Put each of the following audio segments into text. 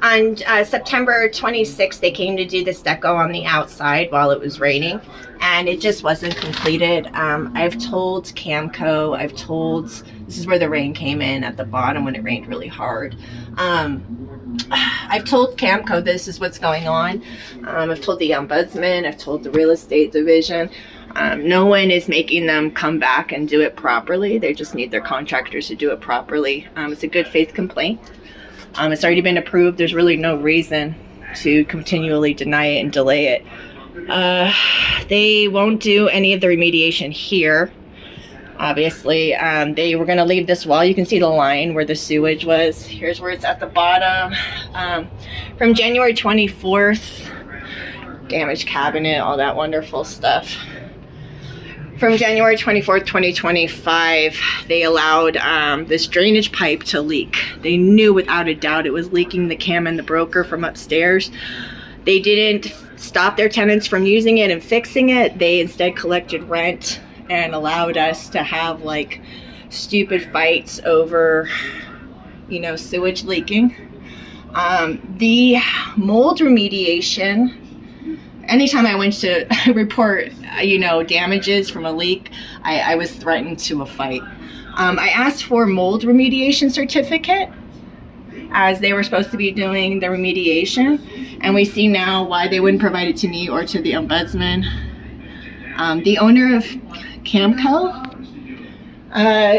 On September 26th, they came to do the stucco on the outside while it was raining, and it just wasn't completed. I've told CAMCO, this is where the rain came in at the bottom when it rained really hard. I've told CAMCO this is what's going on. I've told the ombudsman, I've told the real estate division. No one is making them come back and do it properly. They just need their contractors to do it properly. It's a good faith complaint. It's already been approved. There's really no reason to continually deny it and delay it. They won't do any of the remediation here. Obviously, they were going to leave this wall. You can see the line where the sewage was. Here's where it's at the bottom. From January 24th, damaged cabinet, all that wonderful stuff. From January 24th, 2025, they allowed this drainage pipe to leak. They knew without a doubt it was leaking the CAM and the broker from upstairs. They didn't stop their tenants from using it and fixing it. They instead collected rent and allowed us to have like stupid fights over, you know, sewage leaking. The mold remediation, anytime I went to report, you know, damages from a leak, I was threatened to a fight. I asked for mold remediation certificate as they were supposed to be doing the remediation, and we see now why they wouldn't provide it to me or to the ombudsman. The owner of CAMCO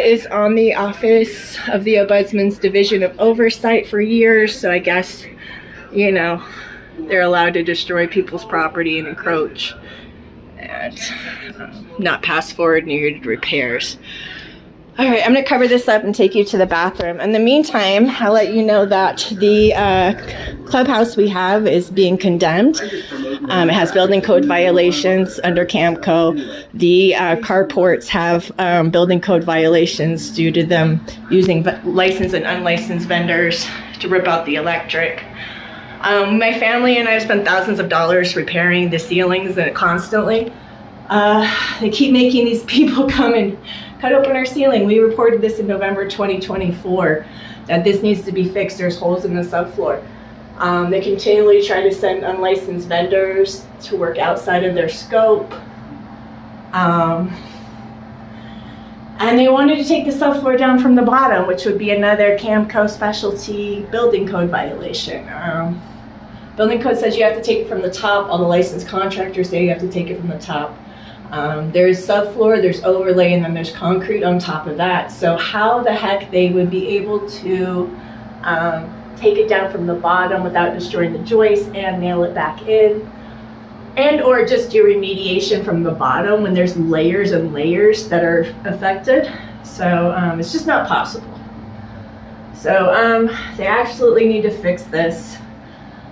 is on the Office of the Ombudsman's Division of Oversight for years, so I guess, you know, they're allowed to destroy people's property and encroach and not pass forward needed repairs. All right, I'm going to cover this up and take you to the bathroom. In the meantime, I'll let you know that the clubhouse we have is being condemned. It has building code violations under CAMCO. The carports have building code violations due to them using licensed and unlicensed vendors to rip out the electric. My family and I have spent thousands of dollars repairing the ceilings constantly. They keep making these people come and cut open our ceiling. We reported this in November 2024 that this needs to be fixed. There's holes in the subfloor. They continually try to send unlicensed vendors to work outside of their scope. And they wanted to take the subfloor down from the bottom, which would be another CAMCO specialty building code violation. Building code says you have to take it from the top. All the licensed contractors say you have to take it from the top. There's subfloor, there's overlay, and then there's concrete on top of that. So how the heck they would be able to take it down from the bottom without destroying the joist and nail it back in, and or just do remediation from the bottom when there's layers and layers that are affected. So it's just not possible. So they absolutely need to fix this.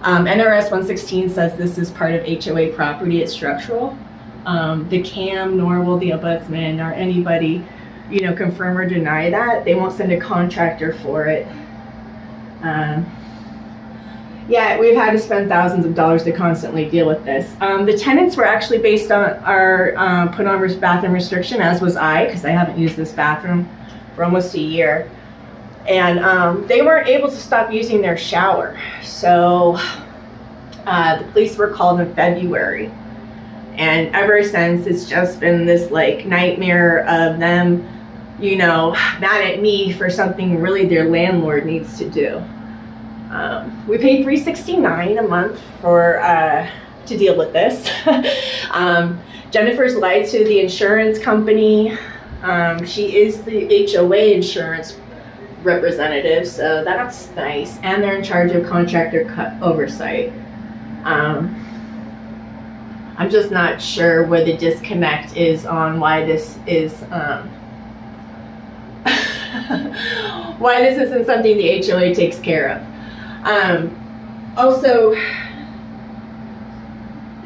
NRS 116 says this is part of HOA property, it's structural. The CAM, nor will the ombudsman or anybody, you know, confirm or deny that. They won't send a contractor for it. Yeah, we've had to spend thousands of dollars to constantly deal with this. The tenants were actually based on our put on bathroom restriction, as was I, because I haven't used this bathroom for almost a year. And they weren't able to stop using their shower. So the police were called in February. And ever since, it's just been this like nightmare of them, you know, mad at me for something really their landlord needs to do. We paid $369 a month for to deal with this. Jennifer's lied to the insurance company. She is the HOA insurance representative, so that's nice. And they're in charge of contractor oversight. I'm just not sure where the disconnect is on why this is why this isn't something the HOA takes care of. Also,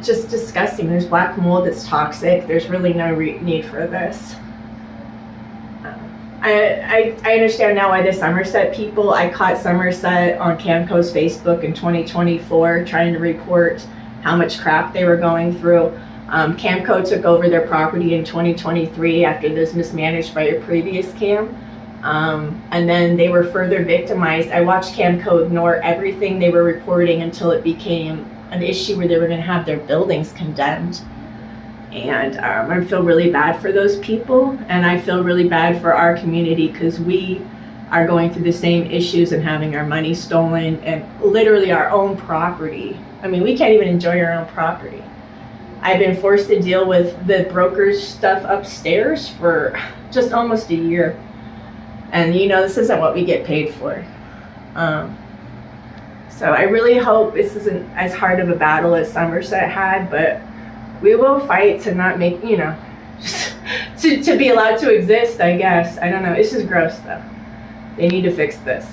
just disgusting. There's black mold that's toxic. There's really no need for this. I understand now why the Somerset people, I caught Somerset on CAMCO's Facebook in 2024 trying to report how much crap they were going through. CAMCO took over their property in 2023 after this mismanaged by a previous CAM. And then they were further victimized. I watched CAMCO ignore everything they were reporting until it became an issue where they were going to have their buildings condemned. And I feel really bad for those people, and I feel really bad for our community because we are going through the same issues and having our money stolen and literally our own property. I mean, we can't even enjoy our own property. I've been forced to deal with the broker's stuff upstairs for just almost a year. And this isn't what we get paid for. So I really hope this isn't as hard of a battle as Somerset had, but we will fight to not make, to be allowed to exist, I guess. I don't know. It's just gross, though. They need to fix this.